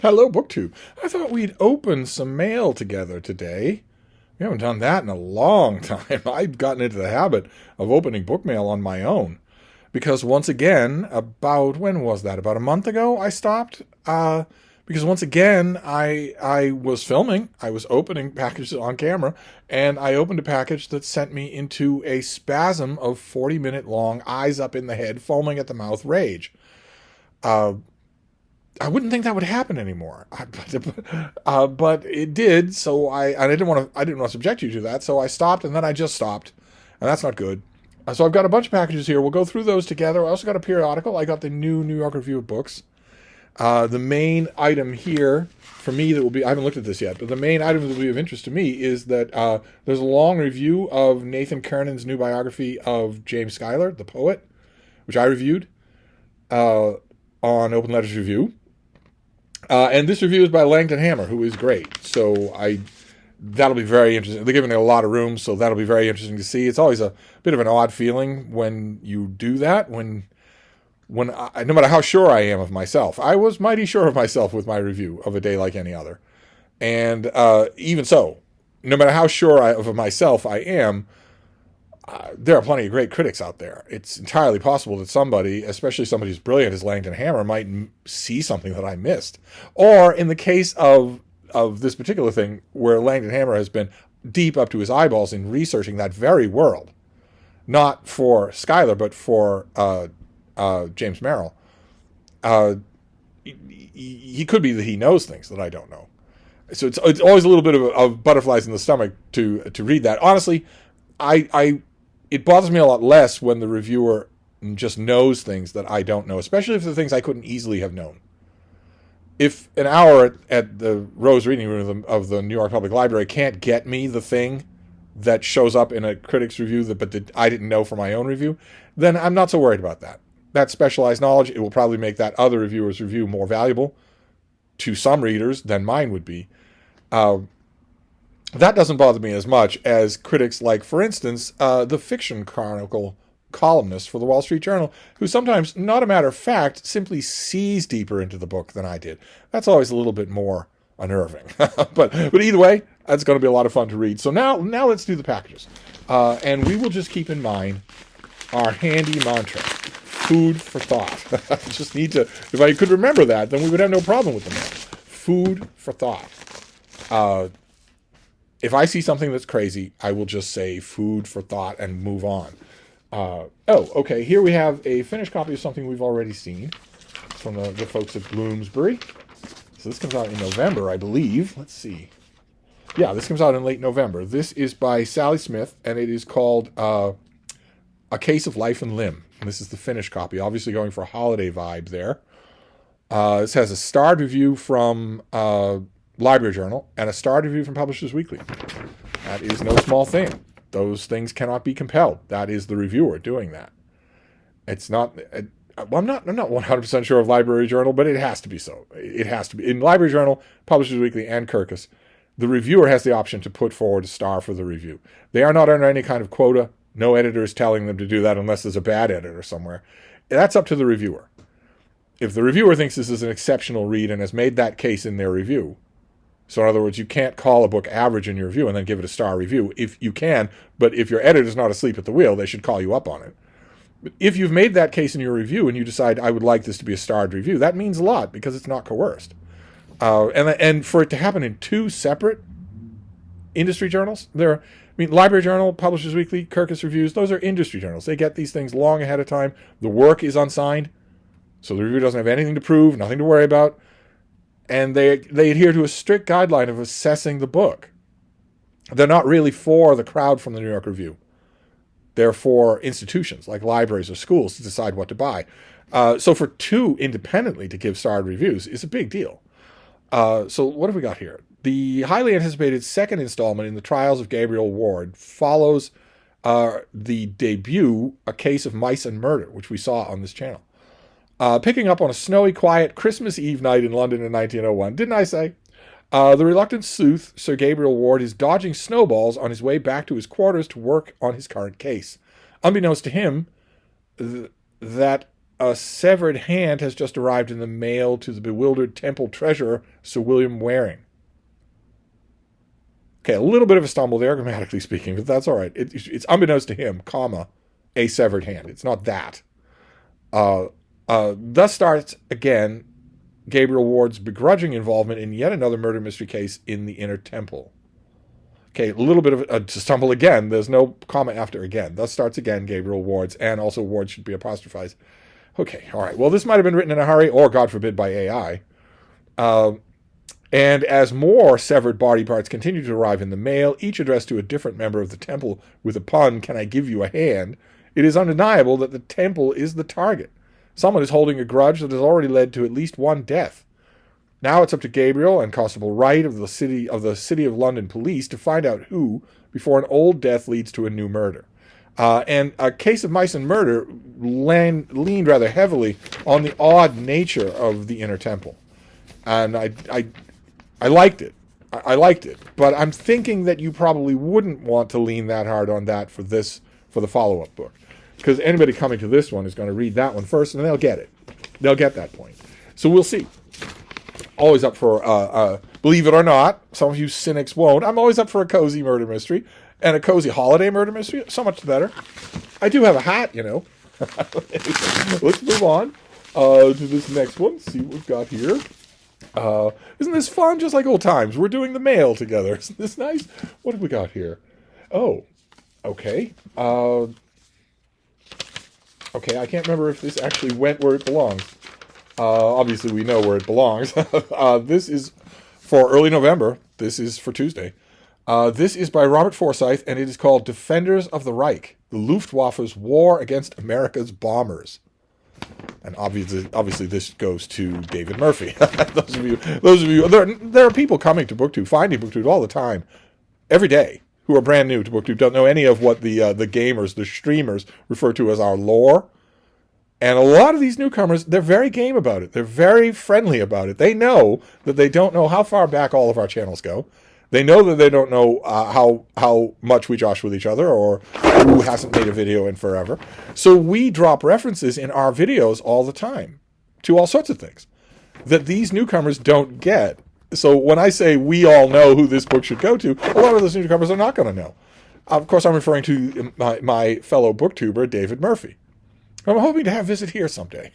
Hello, BookTube. I thought we'd open some mail together today. We haven't done that in a long time. I've gotten into the habit of opening book mail on my own. Because once again, when was that? About a month ago, I stopped. Because once again, I was filming. I was opening packages on camera, and I opened a package that sent me into a spasm of 40-minute long, eyes up in the head, foaming at the mouth rage. Uh, I wouldn't think that would happen anymore, but it did. So I didn't want to subject you to that. So I stopped, and then I just stopped, and that's not good. So I've got a bunch of packages here. We'll go through those together. I also got a periodical. I got the new New York Review of Books. The main item here for me that will be, I haven't looked at this yet, but the main item that will be of interest to me is that there's a long review of Nathan Kernan's new biography of James Schuyler, the poet, which I reviewed on Open Letters Review. And this review is by Langdon Hammer, who is great. So that'll be very interesting. They're giving it a lot of room, so that'll be very interesting to see. It's always a bit of an odd feeling when you do that, when no matter how sure I am of myself. I was mighty sure of myself with my review of A Day Like Any Other. And even so, no matter how sure of myself I am, there are plenty of great critics out there. It's entirely possible that somebody, especially somebody as brilliant as Langdon Hammer, might see something that I missed. Or in the case of this particular thing, where Langdon Hammer has been deep up to his eyeballs in researching that very world, not for Schuyler, but for James Merrill, he could be that he knows things that I don't know. So it's always a little bit of butterflies in the stomach to read that. Honestly, it bothers me a lot less when the reviewer just knows things that I don't know, especially if they're things I couldn't easily have known. If an hour at the Rose Reading Room of the New York Public Library can't get me the thing that shows up in a critic's review that I didn't know for my own review, then I'm not so worried about that. That's specialized knowledge. It will probably make that other reviewer's review more valuable to some readers than mine would be. That doesn't bother me as much as critics like, for instance, the Fiction Chronicle columnist for the Wall Street Journal, who sometimes, not a matter of fact, simply sees deeper into the book than I did. That's always a little bit more unnerving. but either way, that's going to be a lot of fun to read. So now let's do the packages. And we will just keep in mind our handy mantra, food for thought. I just need to, if I could remember that, then we would have no problem with the mail. Food for thought. If I see something that's crazy, I will just say food for thought and move on. Okay. Here we have a finished copy of something we've already seen from the folks at Bloomsbury. So this comes out in November, I believe. Let's see. Yeah, this comes out in late November. This is by Sally Smith, and it is called A Case of Life and Limb. And this is the finished copy, obviously going for a holiday vibe there. This has a starred review from Library Journal and a starred review from Publishers Weekly. That is no small thing. Those things cannot be compelled. That is the reviewer doing that. It's not. I'm not 100% sure of Library Journal, but it has to be so. It has to be in Library Journal, Publishers Weekly, and Kirkus. The reviewer has the option to put forward a star for the review. They are not under any kind of quota. No editor is telling them to do that unless there's a bad editor somewhere. That's up to the reviewer. If the reviewer thinks this is an exceptional read and has made that case in their review, so in other words, you can't call a book average in your review and then give it a star review. If you can, but if your editor's not asleep at the wheel, they should call you up on it. But if you've made that case in your review and you decide, I would like this to be a starred review, that means a lot because it's not coerced. And for it to happen in two separate industry journals, Library Journal, Publishers Weekly, Kirkus Reviews, those are industry journals. They get these things long ahead of time. The work is unsigned, so the reviewer doesn't have anything to prove, nothing to worry about. And they adhere to a strict guideline of assessing the book. They're not really for the crowd from the New York Review. They're for institutions like libraries or schools to decide what to buy. So for two independently to give starred reviews is a big deal. So what have we got here? The highly anticipated second installment in the Trials of Gabriel Ward follows the debut, A Case of Mice and Murder, which we saw on this channel. Picking up on a snowy, quiet Christmas Eve night in London in 1901. Didn't I say? The reluctant sleuth, Sir Gabriel Ward, is dodging snowballs on his way back to his quarters to work on his current case. Unbeknownst to him, that a severed hand has just arrived in the mail to the bewildered temple treasurer, Sir William Waring. Okay, a little bit of a stumble there, grammatically speaking, but that's all right. It's unbeknownst to him, comma, a severed hand. It's not that. Thus starts, again, Gabriel Ward's begrudging involvement in yet another murder mystery case in the Inner Temple. Okay, a little bit of a stumble again. There's no comma after again. Thus starts again, Gabriel Ward's, and also Ward should be apostrophized. Okay, all right. Well, this might have been written in a hurry, or, God forbid, by AI. And as more severed body parts continue to arrive in the mail, each addressed to a different member of the temple with a pun, "Can I give you a hand?" it is undeniable that the temple is the target. Someone is holding a grudge that has already led to at least one death. Now it's up to Gabriel and Constable Wright of the City of London Police to find out who, before an old death leads to a new murder. And a case of mice and murder leaned rather heavily on the odd nature of the Inner Temple. And I liked it. I liked it. But I'm thinking that you probably wouldn't want to lean that hard on that for the follow-up book. Because anybody coming to this one is going to read that one first, and they'll get it. They'll get that point. So we'll see. Always up for, believe it or not, some of you cynics won't, I'm always up for a cozy murder mystery. And a cozy holiday murder mystery, so much better. I do have a hat, you know. Let's move on to this next one. See what we've got here. Isn't this fun? Just like old times. We're doing the mail together. Isn't this nice? What have we got here? Oh, okay. Okay, I can't remember if this actually went where it belongs. Obviously, we know where it belongs. This is for early November. This is for Tuesday. This is by Robert Forsyth, and it is called Defenders of the Reich, the Luftwaffe's War Against America's Bombers. And obviously this goes to David Murphy. those of you, there are people coming to BookTube, finding BookTube all the time, every day, who are brand new to BookTube, don't know any of what the gamers, the streamers, refer to as our lore. And a lot of these newcomers, they're very game about it. They're very friendly about it. They know that they don't know how far back all of our channels go. They know that they don't know how much we josh with each other or who hasn't made a video in forever. So we drop references in our videos all the time to all sorts of things that these newcomers don't get. So when I say we all know who this book should go to, a lot of those newcomers are not going to know. Of course, I'm referring to my fellow booktuber, David Murphy. I'm hoping to have visit here someday.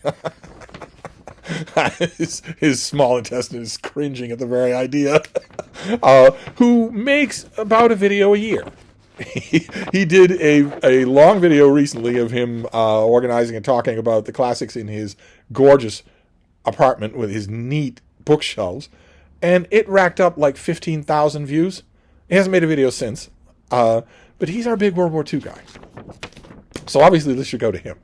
His small intestine is cringing at the very idea. Who makes about a video a year. He did a long video recently of him organizing and talking about the classics in his gorgeous apartment with his neat bookshelves, and it racked up like 15,000 views. He hasn't made a video since, but he's our big World War II guy. So obviously this should go to him.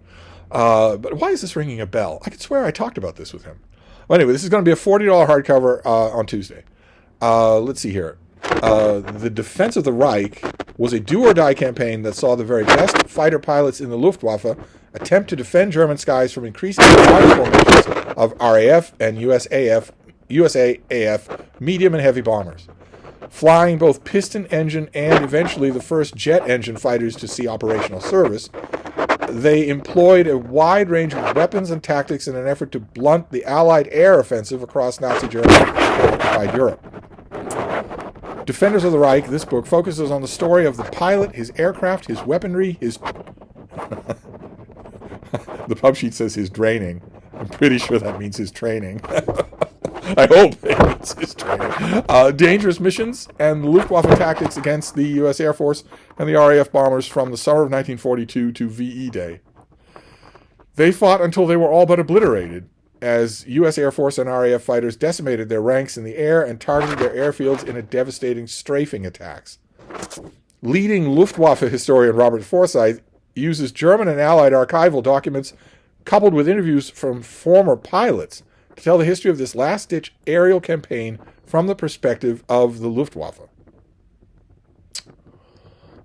But why is this ringing a bell? I could swear I talked about this with him. Well, anyway, this is going to be a $40 hardcover on Tuesday. Let's see here. The Defense of the Reich was a do-or-die campaign that saw the very best fighter pilots in the Luftwaffe attempt to defend German skies from increasing fighter formations of RAF and USAF medium and heavy bombers. Flying both piston engine and eventually the first jet engine fighters to see operational service, they employed a wide range of weapons and tactics in an effort to blunt the Allied air offensive across Nazi Germany and occupied Europe. Defenders of the Reich, this book focuses on the story of the pilot, his aircraft, his weaponry, his... The pub sheet says his draining. I'm pretty sure that means his training. I hope it means his training. Dangerous missions and the Luftwaffe tactics against the U.S. Air Force and the RAF bombers from the summer of 1942 to VE Day. They fought until they were all but obliterated, as U.S. Air Force and RAF fighters decimated their ranks in the air and targeted their airfields in a devastating strafing attacks. Leading Luftwaffe historian Robert Forsyth uses German and Allied archival documents coupled with interviews from former pilots to tell the history of this last-ditch aerial campaign from the perspective of the Luftwaffe.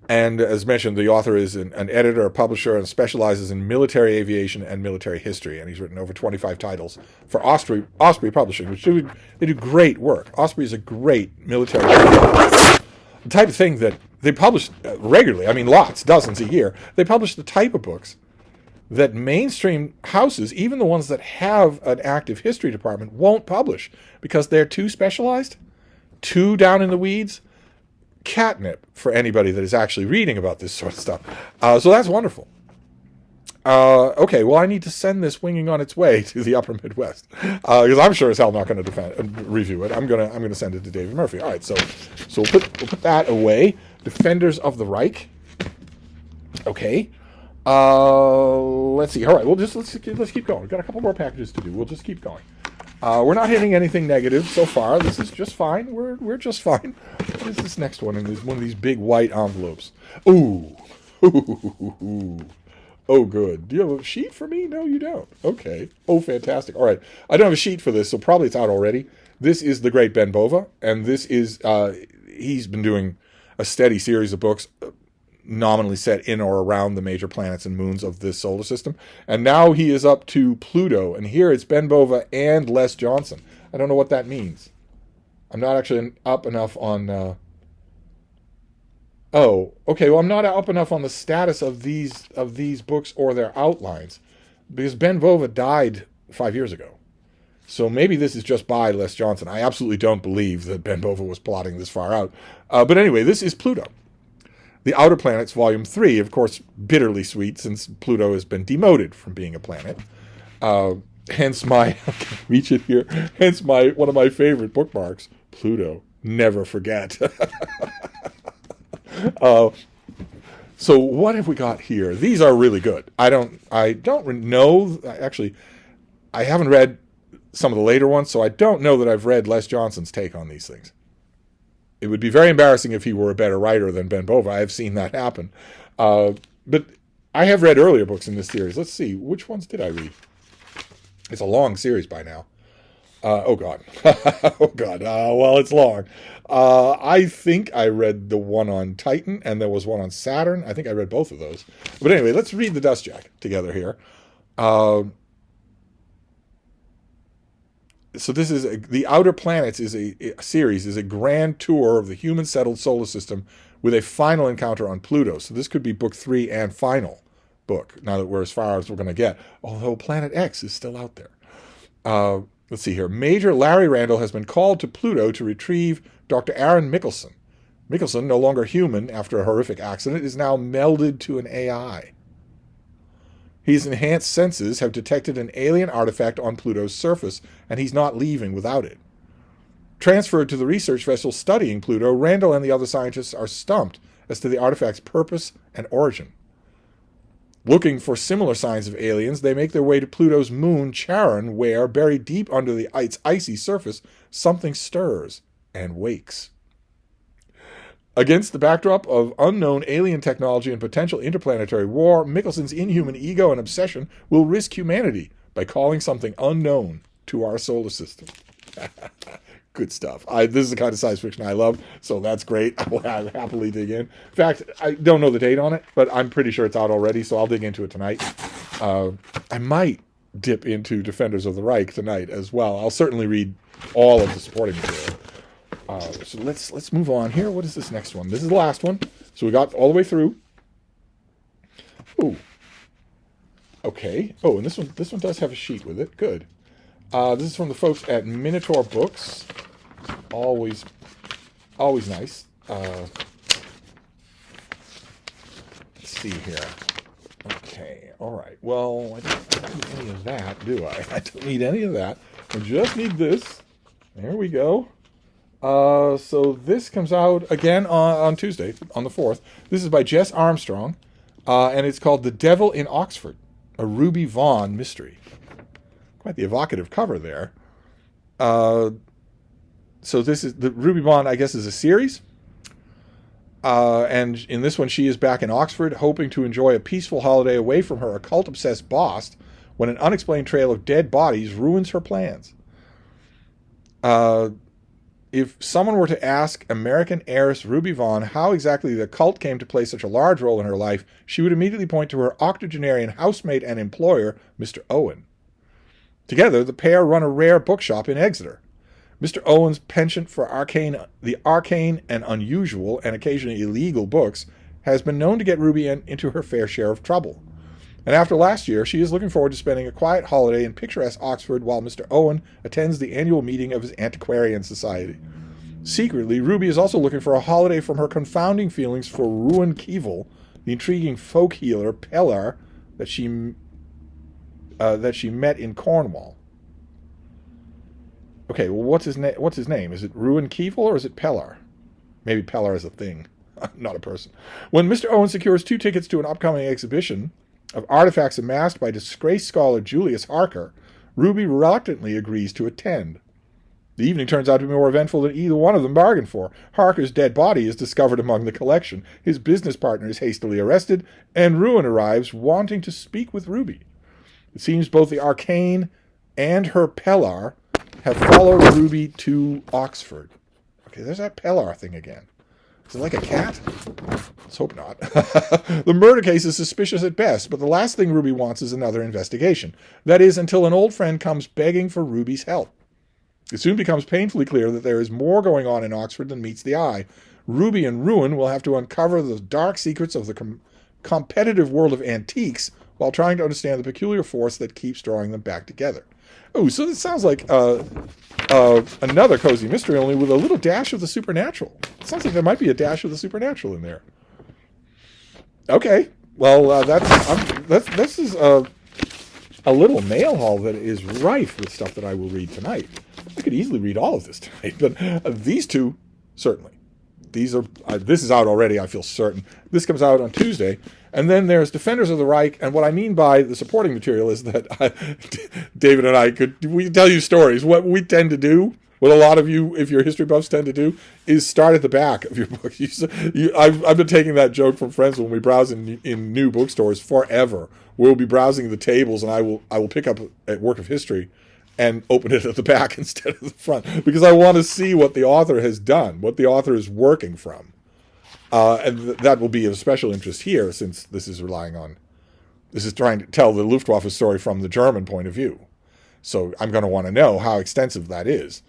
And as mentioned, the author is an editor, a publisher, and specializes in military aviation and military history. And he's written over 25 titles for Osprey Publishing, which they do great work. Osprey is a great military the type of thing that they publish regularly. I mean, lots, dozens a year. They publish the type of books that mainstream houses, even the ones that have an active history department, won't publish because they're too specialized, too down in the weeds. Catnip for anybody that is actually reading about this sort of stuff. So that's wonderful. Okay, well, I need to send this winging on its way to the Upper Midwest because I'm sure as hell not going to review it. I'm gonna send it to David Murphy. All right, so we'll put that away. Defenders of the Reich. Okay. Let's see. All right. Let's keep going. We've got a couple more packages to do. We'll just keep going. We're not hitting anything negative so far. This is just fine. We're just fine. What is this next one? And there's one of these big white envelopes. Ooh. Oh, good. Do you have a sheet for me? No, you don't. Okay. Oh, fantastic. All right. I don't have a sheet for this, so probably it's out already. This is the great Ben Bova, and this is he's been doing a steady series of books nominally set in or around the major planets and moons of this solar system. And now he is up to Pluto, and here it's Ben Bova and Les Johnson. I don't know what that means. I'm not actually up enough on... Oh, okay. Well, I'm not up enough on the status of these books or their outlines because Ben Bova died 5 years ago. So maybe this is just by Les Johnson. I absolutely don't believe that Ben Bova was plotting this far out. But anyway, this is Pluto. The Outer Planets, Volume 3, of course, bitterly sweet since Pluto has been demoted from being a planet. Hence my, reach it here, hence one of my favorite bookmarks, Pluto, never forget. So what have we got here? These are really good. I don't know, actually, I haven't read some of the later ones, so I don't know that I've read Les Johnson's take on these things. It would be very embarrassing if he were a better writer than Ben Bova. I have seen that happen. But I have read earlier books in this series. Let's see, which ones did I read? It's a long series by now. Oh, God. Oh, God. Well, it's long. I think I read the one on Titan, and there was one on Saturn. I think I read both of those. But anyway, let's read the Dust Jacket together here. So this is the Outer Planets is a series, is a grand tour of the human-settled solar system with a final encounter on Pluto. So this could be book 3 and final book, now that we're as far as we're going to get. Although Planet X is still out there. Let's see here. Major Larry Randall has been called to Pluto to retrieve Dr. Aaron Mickelson. Mickelson, no longer human after a horrific accident, is now melded to an AI. His enhanced senses have detected an alien artifact on Pluto's surface, and he's not leaving without it. Transferred to the research vessel studying Pluto, Randall and the other scientists are stumped as to the artifact's purpose and origin. Looking for similar signs of aliens, they make their way to Pluto's moon, Charon, where, buried deep under its icy surface, something stirs and wakes. Against the backdrop of unknown alien technology and potential interplanetary war, Mickelson's inhuman ego and obsession will risk humanity by calling something unknown to our solar system. Good stuff. This is the kind of science fiction I love, so that's great. I'll happily dig in. In fact, I don't know the date on it, but I'm pretty sure it's out already, so I'll dig into it tonight. I might dip into Defenders of the Reich tonight as well. I'll certainly read all of the supporting material. So let's move on here. What is this next one? This is the last one. So we got all the way through. Ooh. Okay. Oh, and this one does have a sheet with it. Good. This is from the folks at Minotaur Books. Always nice. Let's see here. Okay. All right. Well, I don't need any of that, do I? I don't need any of that. I just need this. There we go. So this comes out again on Tuesday, on the 4th. This is by Jess Armstrong, and it's called The Devil in Oxford, a Ruby Vaughan mystery. Quite the evocative cover there. So this is the Ruby Vaughan, I guess, is a series. And in this one, she is back in Oxford, hoping to enjoy a peaceful holiday away from her occult-obsessed boss, when an unexplained trail of dead bodies ruins her plans. If someone were to ask American heiress Ruby Vaughan how exactly the occult came to play such a large role in her life, she would immediately point to her octogenarian housemate and employer, Mr. Owen. Together, the pair run a rare bookshop in Exeter. Mr. Owen's penchant for the arcane and unusual and occasionally illegal books has been known to get Ruby into her fair share of trouble. And after last year, she is looking forward to spending a quiet holiday in picturesque Oxford while Mr. Owen attends the annual meeting of his Antiquarian Society. Secretly, Ruby is also looking for a holiday from her confounding feelings for Ruan Keevil, the intriguing folk healer Pellar that she met in Cornwall. Okay, well, what's his name? Is it Ruan Keevil or is it Pellar? Maybe Pellar is a thing, not a person. When Mr. Owen secures 2 tickets to an upcoming exhibition of artifacts amassed by disgraced scholar Julius Harker, Ruby reluctantly agrees to attend. The evening turns out to be more eventful than either one of them bargained for. Harker's dead body is discovered among the collection, his business partner is hastily arrested, and Ruan arrives wanting to speak with Ruby. It seems both the Arcane and her Pellar have followed Ruby to Oxford. Okay, there's that Pellar thing again. Is it like a cat? Let's hope not. The murder case is suspicious at best, but the last thing Ruby wants is another investigation. That is, until an old friend comes begging for Ruby's help. It soon becomes painfully clear that there is more going on in Oxford than meets the eye. Ruby and Ruan will have to uncover the dark secrets of the competitive world of antiques while trying to understand the peculiar force that keeps drawing them back together. Oh, so this sounds like another cozy mystery, only with a little dash of the supernatural. It sounds like there might be a dash of the supernatural in there. Okay, well, this is a little mail haul that is rife with stuff that I will read tonight. I could easily read all of this tonight, but these two, certainly. This is out already, I feel certain. This comes out on Tuesday. And then there's Defenders of the Reich. And what I mean by the supporting material is that David and I we tell you stories. What we tend to do, what a lot of you, if you're history buffs, tend to do, is start at the back of your book. I've been taking that joke from friends when we browse in new bookstores forever. We'll be browsing the tables, and I will pick up a work of history and open it at the back instead of the front, because I want to see what the author has done, what the author is working from. And that will be of special interest here, since this is trying to tell the Luftwaffe story from the German point of view. So I'm going to want to know how extensive that is.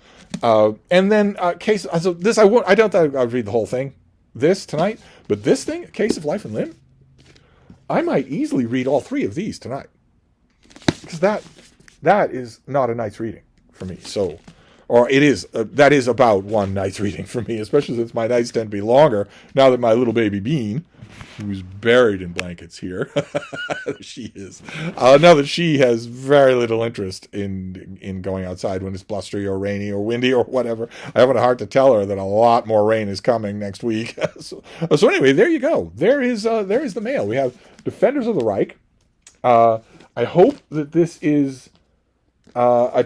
And then I don't think I'll read the whole thing this tonight, but this thing, A Case of Life and Limb, I might easily read all 3 of these tonight, because that is not a night's reading for me. So, or it is, that is about one night's reading for me, especially since my nights tend to be longer now that my little baby Bean, who's buried in blankets here, she is, now that she has very little interest in going outside when it's blustery or rainy or windy or whatever. I have a heart to tell her that a lot more rain is coming next week. So anyway, there you go. There is the mail. We have Defenders of the Reich. I hope that this is a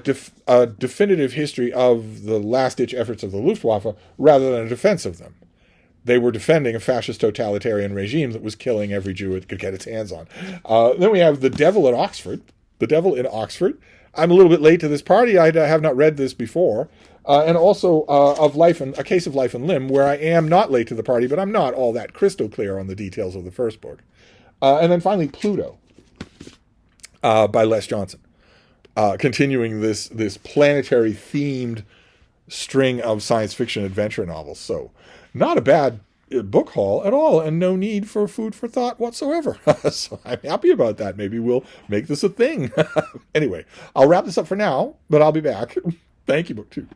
definitive history of the last-ditch efforts of the Luftwaffe rather than a defense of them. They were defending a fascist totalitarian regime that was killing every Jew it could get its hands on. Then we have The Devil at Oxford. The Devil in Oxford. I'm a little bit late to this party. I have not read this before. And also A Case of Life and Limb, where I am not late to the party, but I'm not all that crystal clear on the details of the first book. And then finally, Pluto by Les Johnson. Continuing this planetary-themed string of science fiction adventure novels. So, not a bad book haul at all, and no need for food for thought whatsoever. So I'm happy about that. Maybe we'll make this a thing. Anyway, I'll wrap this up for now, but I'll be back. Thank you, BookTube.